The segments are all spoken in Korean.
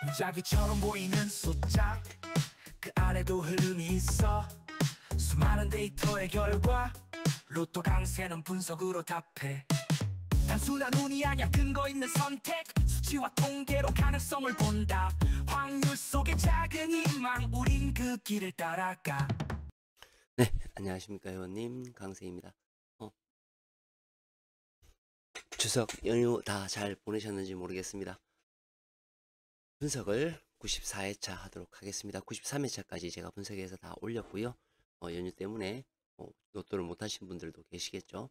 무작위처럼 보이는 숫자 그 안에도 흐름이 있어. 수많은 데이터의 결과 로또 강세는 분석으로 답해. 단순한 운이 아니야, 근거 있는 선택. 수치와 통계로 가능성을 본다. 확률 속의 작은 희망, 우린 그 길을 따라가. 네, 안녕하십니까 회원님 강세입니다. 추석 연휴 다 잘 보내셨는지 모르겠습니다. 분석을 94회차 하도록 하겠습니다. 93회차까지 제가 분석해서 다 올렸고요. 연휴 때문에 로또를 못하신 분들도 계시겠죠.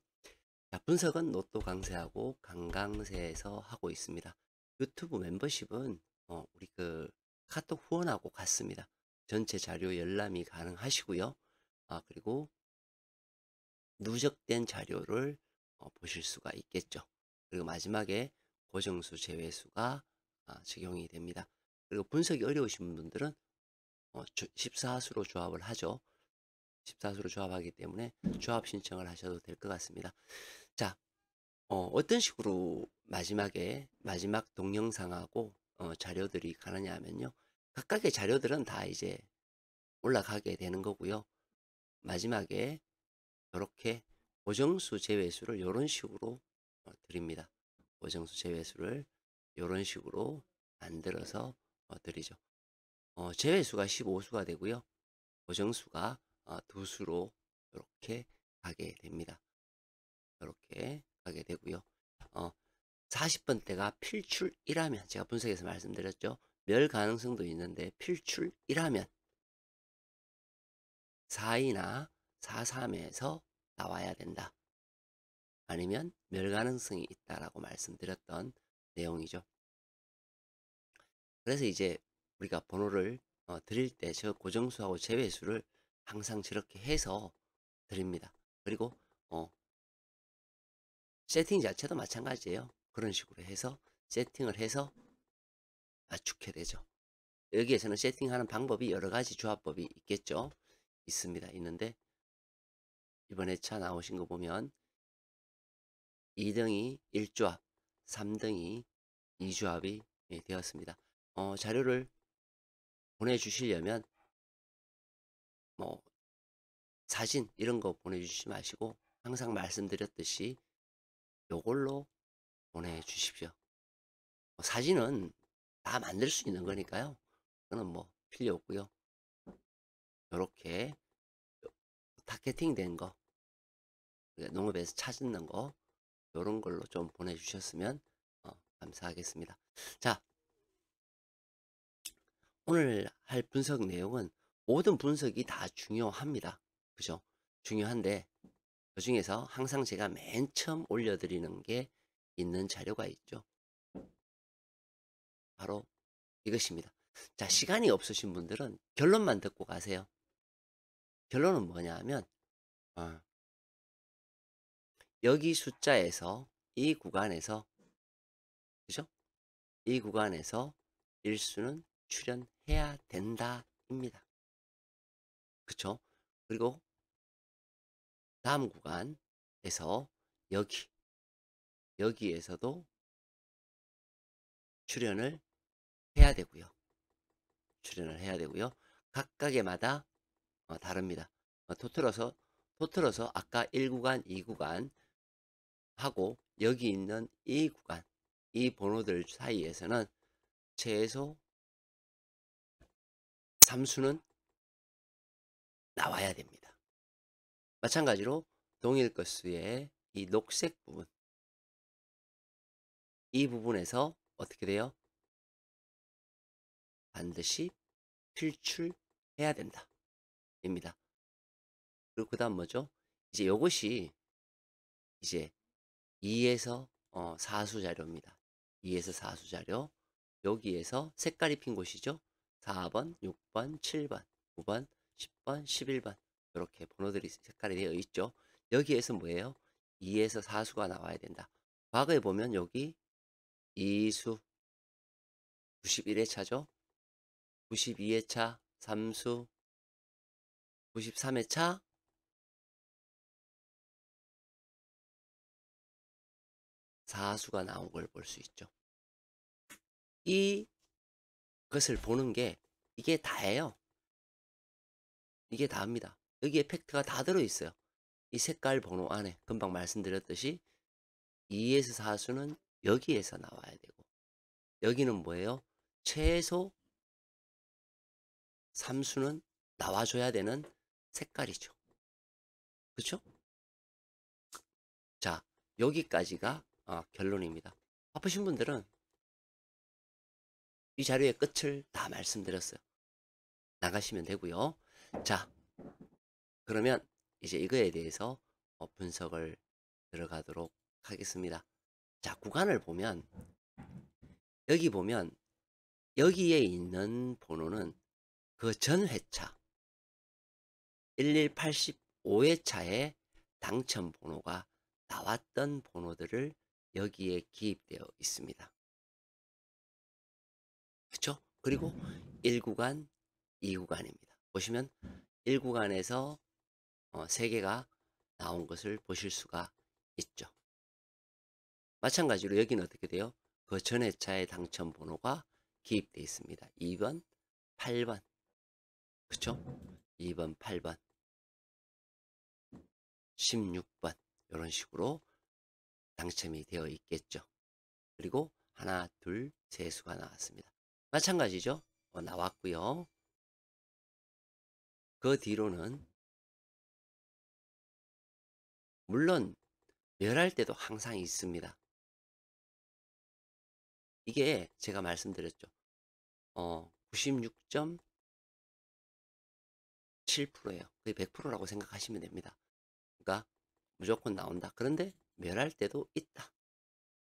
자, 분석은 로또 강세하고 강강세에서 하고 있습니다. 유튜브 멤버십은 우리 그 카톡 후원하고 같습니다. 전체 자료 열람이 가능하시고요. 그리고 누적된 자료를 보실 수가 있겠죠. 그리고 마지막에 고정수 제외수가 적용이 됩니다. 그리고 분석이 어려우신 분들은 14수로 조합을 하죠. 14수로 조합하기 때문에 조합 신청을 하셔도 될 것 같습니다. 자, 어떤 식으로 마지막 동영상하고 자료들이 가느냐 하면요. 각각의 자료들은 다 이제 올라가게 되는 거고요. 마지막에 이렇게 고정수 제외수를 이런 식으로 드립니다. 고정수 제외수를 이런 식으로 만들어서 드리죠. 제외수가 15수가 되고요. 고정수가 2수로 이렇게 가게 됩니다. 이렇게 가게 되고요. 40번대가 필출이라면 제가 분석해서 말씀드렸죠. 멸 가능성도 있는데 필출이라면 4이나 4,3에서 나와야 된다. 아니면 멸 가능성이 있다라고 말씀드렸던 내용이죠. 그래서 이제 우리가 번호를 드릴 때 저 고정수하고 제외수를 항상 저렇게 해서 드립니다. 그리고 세팅 자체도 마찬가지예요. 그런 식으로 해서 세팅을 해서 맞추게 되죠. 여기에서는 세팅하는 방법이 여러 가지 조합법이 있겠죠. 있는데 이번 회차 나오신 거 보면 2등이 1조합, 3등이 2조합이 되었습니다. 자료를 보내주시려면 뭐 사진 이런 거 보내주시지 마시고 항상 말씀드렸듯이 요걸로 보내주십시오. 사진은 다 만들 수 있는 거니까요. 그거는 뭐 필요 없고요. 요렇게 타겟팅 된 거, 농업에서 찾는 거 요런 걸로 좀 보내주셨으면 감사하겠습니다. 자, 오늘 할 분석 내용은 모든 분석이 다 중요합니다. 그죠? 중요한데 그 중에서 항상 제가 맨 처음 올려드리는 게 있는 자료가 있죠. 바로 이것입니다. 자, 시간이 없으신 분들은 결론만 듣고 가세요. 결론은 뭐냐 하면 여기 숫자에서 이 구간에서 그죠? 이 구간에서 일수는 출현해야 된다 입니다. 그쵸? 그리고 다음 구간에서 여기에서도 출현을 해야 되고요. 출현을 해야 되고요. 각각의마다 다릅니다. 토틀어서 아까 1구간, 2구간 하고 여기 있는 이 구간, 이 번호들 사이에서는 최소 3수는 나와야 됩니다. 마찬가지로 동일 것수의 이 녹색 부분, 이 부분에서 어떻게 돼요? 반드시 필출해야 된다 입니다. 그리고 그 다음 뭐죠? 이제 이것이 이제 2에서 4수 자료입니다. 2에서 4수 자료. 여기에서 색깔이 핀 곳이죠. 4번, 6번, 7번, 9번, 10번, 11번 이렇게 번호들이 색깔이 되어 있죠. 여기에서 뭐예요? 2에서 4수가 나와야 된다. 과거에 보면 여기 2수 91회차죠. 92회차 3수 93회차 4수가 나온 걸 볼 수 있죠. 이 그것을 보는 게 이게 다예요. 이게 다입니다. 여기에 팩트가 다 들어있어요. 이 색깔 번호 안에 금방 말씀드렸듯이 2에서 4수는 여기에서 나와야 되고 여기는 뭐예요? 최소 3수는 나와줘야 되는 색깔이죠. 그렇죠? 자, 여기까지가 결론입니다. 바쁘신 분들은 이 자료의 끝을 다 말씀드렸어요. 나가시면 되고요. 자, 그러면 이제 이거에 대해서 분석을 들어가도록 하겠습니다. 자, 구간을 보면 여기 보면 여기에 있는 번호는 그 전 회차 1185회차에 당첨 번호가 나왔던 번호들을 여기에 기입되어 있습니다. 그렇죠? 그리고 1구간, 2구간입니다. 보시면 1구간에서 3개가 나온 것을 보실 수가 있죠. 마찬가지로 여기는 어떻게 돼요? 그 전 회차의 당첨 번호가 기입되어 있습니다. 2번, 8번. 그렇죠? 2번, 8번, 16번 이런 식으로 당첨이 되어 있겠죠. 그리고 하나, 둘, 세 수가 나왔습니다. 마찬가지죠. 나왔고요. 그 뒤로는 물론 멸할 때도 항상 있습니다. 이게 제가 말씀드렸죠. 96.7%예요. 거의 100%라고 생각하시면 됩니다. 그러니까 무조건 나온다. 그런데 멸할 때도 있다.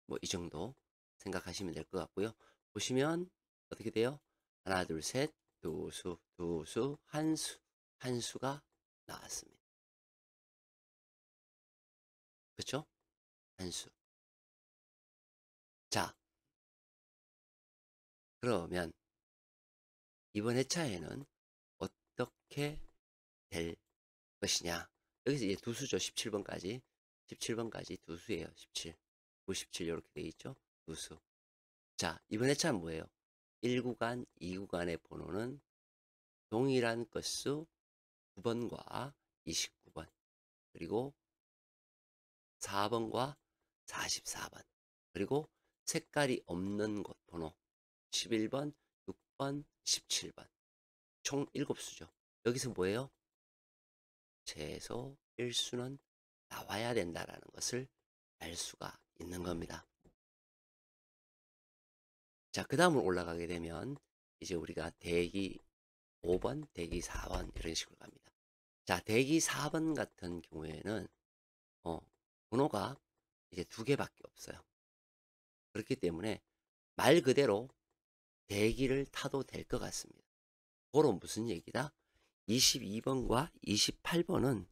뭐 이 정도 생각하시면 될 것 같고요. 보시면 어떻게 돼요? 하나, 둘, 셋, 두 수, 두 수, 한 수, 한 수가 나왔습니다. 그렇죠? 한 수. 자, 그러면 이번 회차에는 어떻게 될 것이냐? 여기서 이제 두 수죠. 17번까지. 17번까지 두 수예요. 17, 97 이렇게 돼 있죠. 두 수. 자, 이번 회차는 뭐예요? 1구간, 2구간의 번호는 동일한 건수 9번과 29번 그리고 4번과 44번 그리고 색깔이 없는 곳 번호 11번, 6번, 17번 총 7수죠. 여기서 뭐예요? 최소 1수는 나와야 된다라는 것을 알 수가 있는 겁니다. 자, 그 다음으로 올라가게 되면 이제 우리가 대기 5번, 대기 4번 이런 식으로 갑니다. 자, 대기 4번 같은 경우에는 번호가 이제 2개밖에 없어요. 그렇기 때문에 말 그대로 대기를 타도 될 것 같습니다. 그럼 무슨 얘기다? 22번과 28번은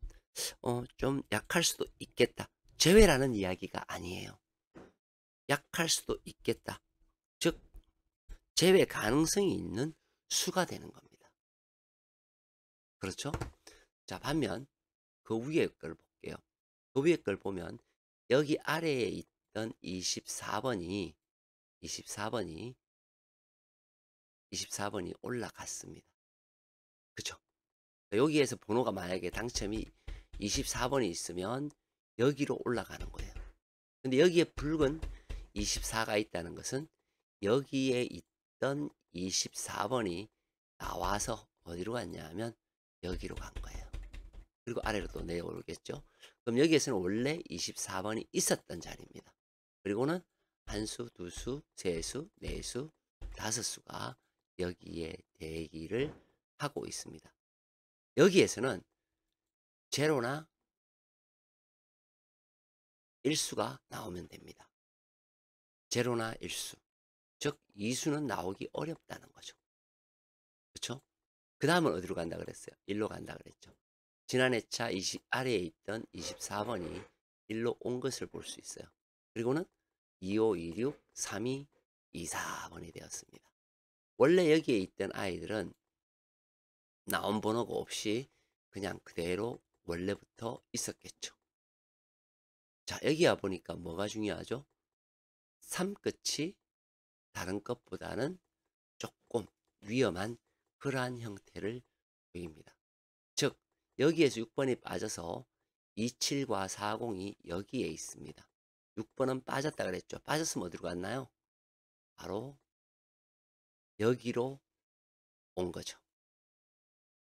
좀 약할 수도 있겠다. 제외라는 이야기가 아니에요. 약할 수도 있겠다. 즉 제외 가능성이 있는 수가 되는 겁니다. 그렇죠? 자, 반면 그 위에 걸 볼게요. 그 위에 걸 보면 여기 아래에 있던 24번이 올라갔습니다. 그쵸? 여기에서 번호가 만약에 당첨이 24번이 있으면 여기로 올라가는 거예요. 근데 여기에 붉은 24가 있다는 것은 여기에 있던 24번이 나와서 어디로 갔냐 하면 여기로 간 거예요. 그리고 아래로 또 내려오겠죠. 그럼 여기에서는 원래 24번이 있었던 자리입니다. 그리고는 한 수, 두 수, 세 수, 네 수, 다섯 수가 여기에 대기를 하고 있습니다. 여기에서는 제로나 1수가 나오면 됩니다. 제로나 1수. 즉 2수는 나오기 어렵다는 거죠. 그렇죠? 그 다음은 어디로 간다 그랬어요? 1로 간다 그랬죠. 지난 회차 아래에 있던 24번이 1로 온 것을 볼 수 있어요. 그리고는 25, 26, 32, 24번이 되었습니다. 원래 여기에 있던 아이들은 나온 번호가 없이 그냥 그대로 원래부터 있었겠죠. 자, 여기 와 보니까 뭐가 중요하죠? 3끝이 다른 것보다는 조금 위험한 그러한 형태를 보입니다. 즉 여기에서 6번이 빠져서 27과 40이 여기에 있습니다. 6번은 빠졌다 그랬죠. 빠졌으면 어디로 갔나요? 바로 여기로 온 거죠.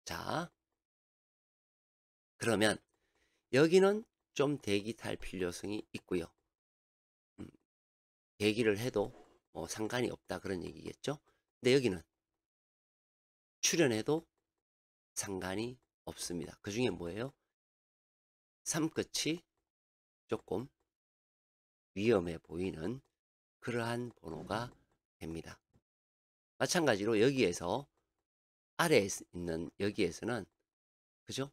자, 그러면 여기는 좀 대기탈 필요성이 있고요. 대기를 해도 상관이 없다 그런 얘기겠죠. 근데 여기는 출현해도 상관이 없습니다. 그 중에 뭐예요? 3끝이 조금 위험해 보이는 그러한 번호가 됩니다. 마찬가지로 여기에서 아래에 있는 여기에서는 그죠?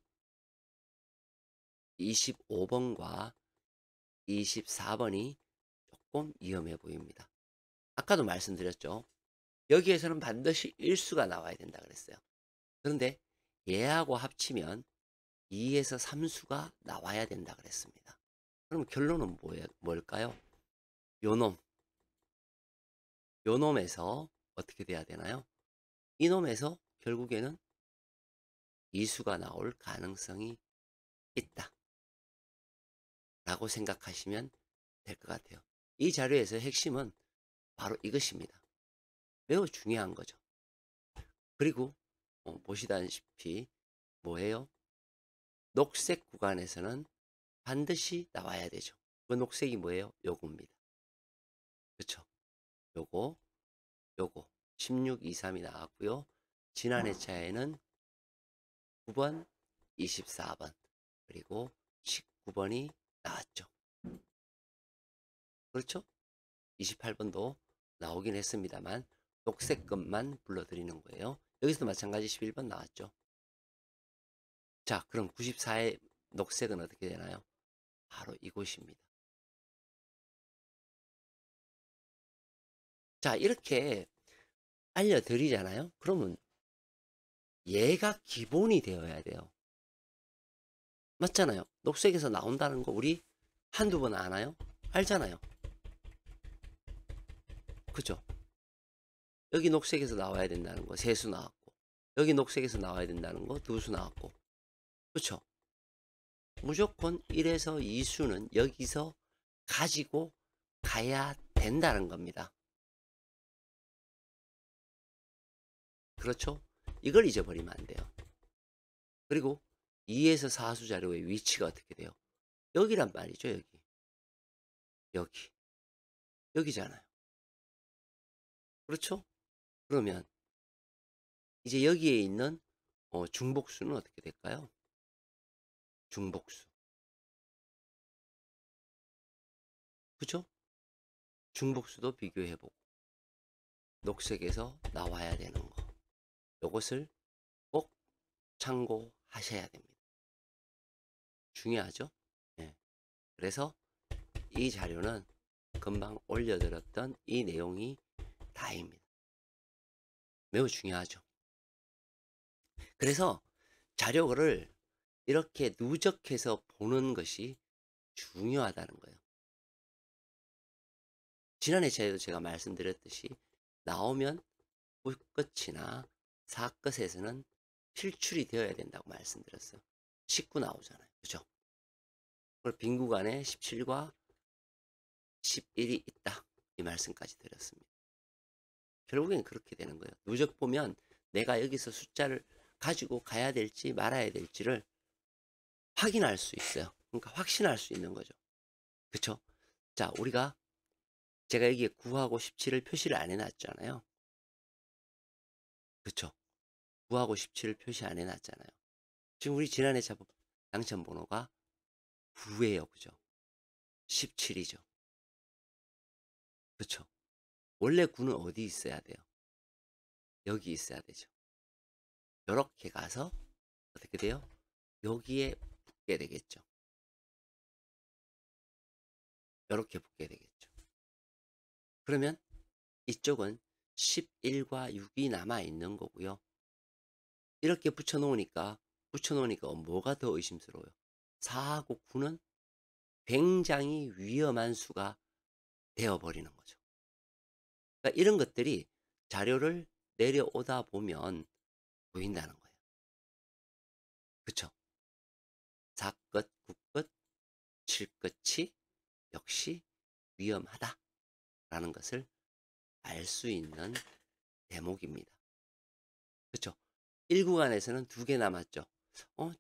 25번과 24번이 조금 위험해 보입니다. 아까도 말씀드렸죠. 여기에서는 반드시 일수가 나와야 된다 그랬어요. 그런데 얘하고 합치면 2에서 3수가 나와야 된다 그랬습니다. 그럼 결론은 뭘까요? 요놈에서 어떻게 돼야 되나요? 이놈에서 결국에는 이수가 나올 가능성이 있다 라고 생각하시면 될 것 같아요. 이 자료에서 핵심은 바로 이것입니다. 매우 중요한 거죠. 그리고 보시다시피 뭐예요? 녹색 구간에서는 반드시 나와야 되죠. 그 녹색이 뭐예요? 요겁니다. 그렇죠? 요거 16, 23이 나왔고요. 지난 회차에는 9번, 24번 그리고 19번이 나왔죠. 그렇죠? 28번도 나오긴 했습니다만 녹색 것만 불러드리는 거예요. 여기서도 마찬가지 11번 나왔죠. 자, 그럼 94의 녹색은 어떻게 되나요? 바로 이곳입니다. 자, 이렇게 알려드리잖아요. 그러면 얘가 기본이 되어야 돼요. 맞잖아요. 녹색에서 나온다는 거 우리 한두 번 아나요? 알잖아요. 그죠? 여기 녹색에서 나와야 된다는 거 3수 나왔고, 여기 녹색에서 나와야 된다는 거 2수 나왔고, 그쵸? 무조건 1에서 2수는 여기서 가지고 가야 된다는 겁니다. 그렇죠? 이걸 잊어버리면 안 돼요. 그리고 2에서 4수 자료의 위치가 어떻게 돼요? 여기란 말이죠. 여기잖아요. 그렇죠? 그러면 이제 여기에 있는 중복수는 어떻게 될까요? 중복수. 그죠? 중복수도 비교해보고 녹색에서 나와야 되는 거. 이것을 꼭 참고하셔야 됩니다. 중요하죠? 네. 그래서 이 자료는 금방 올려드렸던 이 내용이 다입니다. 매우 중요하죠. 그래서 자료를 이렇게 누적해서 보는 것이 중요하다는 거예요. 지난 회차에도 제가 말씀드렸듯이 나오면 9끝이나 4끝에서는 필출이 되어야 된다고 말씀드렸어요. 19 나오잖아요. 그죠? 그리고 빈 구간에 17과 11이 있다. 이 말씀까지 드렸습니다. 결국엔 그렇게 되는 거예요. 누적 보면 내가 여기서 숫자를 가지고 가야 될지 말아야 될지를 확인할 수 있어요. 그러니까 확신할 수 있는 거죠. 그쵸? 자, 제가 여기에 9하고 17을 표시를 안 해놨잖아요. 그쵸? 9하고 17을 표시 안 해놨잖아요. 지금 우리 지난해 당첨 번호가 9예요. 그죠? 17이죠. 그쵸? 원래 9는 어디 있어야 돼요? 여기 있어야 되죠. 이렇게 가서 어떻게 돼요? 여기에 붙게 되겠죠. 이렇게 붙게 되겠죠. 그러면 이쪽은 11과 6이 남아 있는 거고요. 이렇게 붙여놓으니까 뭐가 더 의심스러워요? 4하고 9는 굉장히 위험한 수가 되어버리는 거죠. 그러니까 이런 것들이 자료를 내려오다 보면 보인다는 거예요. 그쵸? 사끝, 굳끝, 칠끝이 역시 위험하다라는 것을 알 수 있는 대목입니다. 그쵸? 1구간에서는 2개 남았죠.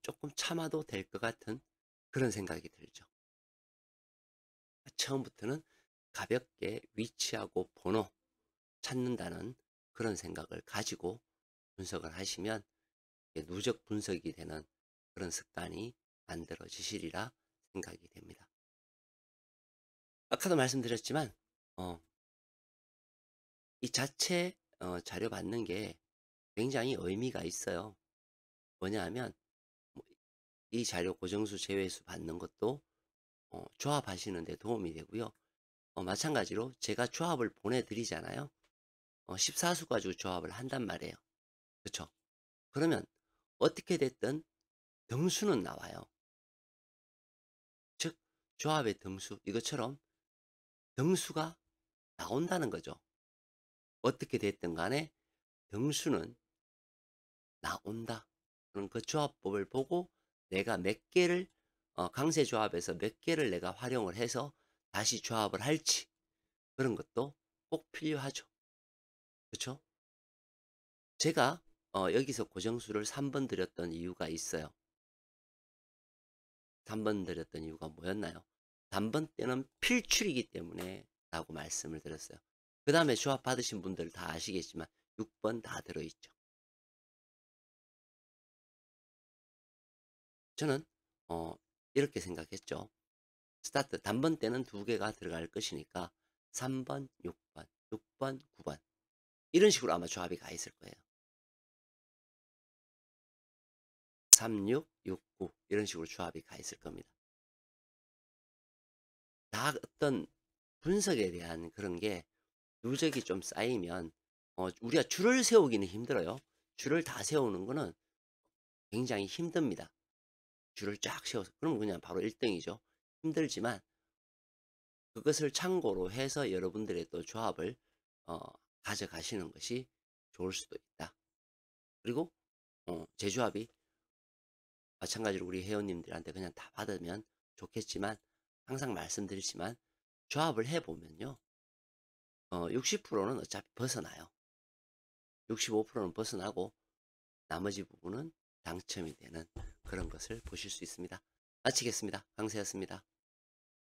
조금 참아도 될 것 같은 그런 생각이 들죠. 처음부터는 가볍게 위치하고 번호 찾는다는 그런 생각을 가지고 분석을 하시면 누적 분석이 되는 그런 습관이 만들어지시리라 생각이 됩니다. 아까도 말씀드렸지만 이 자체 자료 받는 게 굉장히 의미가 있어요. 뭐냐 하면 이 자료 고정수 제외수 받는 것도 조합하시는 데 도움이 되고요. 마찬가지로 제가 조합을 보내드리잖아요. 14수 가지고 조합을 한단 말이에요. 그쵸? 그러면 어떻게 됐든 등수는 나와요. 즉 조합의 등수 이것처럼 등수가 나온다는 거죠. 어떻게 됐든 간에 등수는 나온다. 그럼 그 조합법을 보고 내가 몇 개를 강세 조합에서 몇 개를 내가 활용을 해서 다시 조합을 할지 그런 것도 꼭 필요하죠. 그렇죠? 제가 여기서 고정수를 3번 드렸던 이유가 있어요. 3번 드렸던 이유가 뭐였나요? 단번 때는 필출이기 때문에 라고 말씀을 드렸어요. 그 다음에 조합 받으신 분들 다 아시겠지만 6번 다 들어있죠. 저는 이렇게 생각했죠. 스타트 단번 때는 2개가 들어갈 것이니까 3번, 6번, 6번, 9번 이런 식으로 아마 조합이 가 있을 거예요. 3, 6, 6, 9 이런 식으로 조합이 가 있을 겁니다. 다 어떤 분석에 대한 그런 게 누적이 좀 쌓이면 우리가 줄을 세우기는 힘들어요. 줄을 다 세우는 거는 굉장히 힘듭니다. 줄을 쫙 세워서 그러면 그냥 바로 1등이죠. 힘들지만 그것을 참고로 해서 여러분들의 또 조합을 가져가시는 것이 좋을 수도 있다. 그리고 제 조합이 마찬가지로 우리 회원님들한테 그냥 다 받으면 좋겠지만 항상 말씀드리지만 조합을 해보면요. 60%는 어차피 벗어나요. 65%는 벗어나고 나머지 부분은 당첨이 되는 그런 것을 보실 수 있습니다. 마치겠습니다. 강세였습니다.